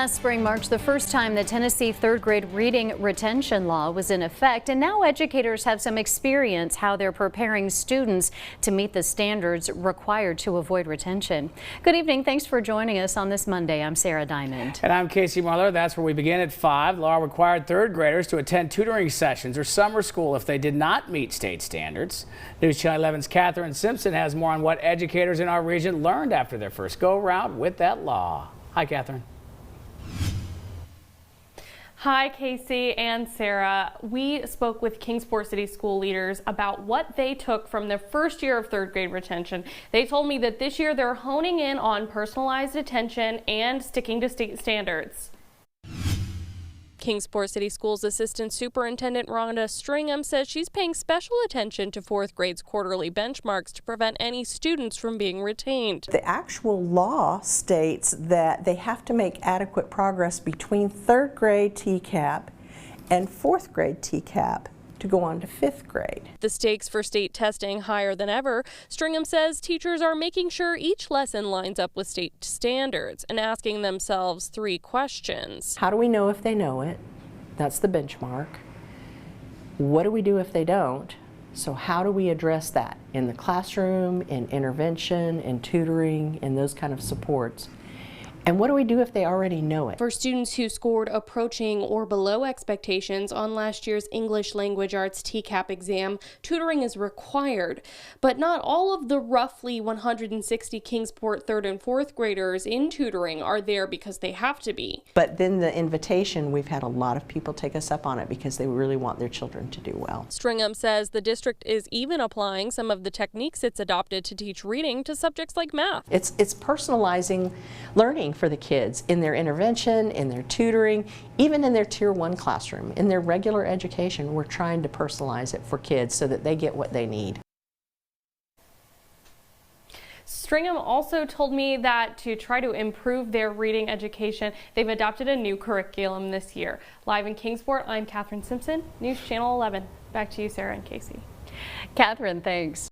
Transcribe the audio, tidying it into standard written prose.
Last spring marked the first time the Tennessee third grade reading retention law was in effect, and now educators have some experience how they're preparing students to meet the standards required to avoid retention. Good evening. Thanks for joining us on this Monday. I'm Sarah Diamond. And I'm Casey Muller. That's where we begin at 5. Law required third graders to attend tutoring sessions or summer school if they did not meet state standards. News Channel 11's Catherine Simpson has more on what educators in our region learned after their first go-around with that law. Hi, Catherine. Hi, Casey and Sarah. We spoke with Kingsport City school leaders about what they took from their first year of third grade retention. They told me that this year they're honing in on personalized attention and sticking to state standards. Kingsport City Schools Assistant Superintendent Rhonda Stringham says she's paying special attention to fourth grade's quarterly benchmarks to prevent any students from being retained. The actual law states that they have to make adequate progress between third grade TCAP and fourth grade TCAP to go on to fifth grade. The stakes for state testing higher than ever. Stringham says teachers are making sure each lesson lines up with state standards and asking themselves 3 questions. How do we know if they know it? That's the benchmark. What do we do if they don't? So how do we address that in the classroom, in intervention, in tutoring, in those kind of supports? And what do we do if they already know it? For students who scored approaching or below expectations on last year's English Language Arts TCAP exam, tutoring is required. But not all of the roughly 160 Kingsport third and fourth graders in tutoring are there because they have to be. But then the invitation, we've had a lot of people take us up on it because they really want their children to do well. Stringham says the district is even applying some of the techniques it's adopted to teach reading to subjects like math. It's personalizing learning for the kids in their intervention, in their tutoring, even in their Tier 1 classroom. In their regular education, we're trying to personalize it for kids so that they get what they need. Stringham also told me that to try to improve their reading education, they've adopted a new curriculum this year. Live in Kingsport, I'm Catherine Simpson, News Channel 11. Back to you, Sarah and Casey. Catherine, thanks.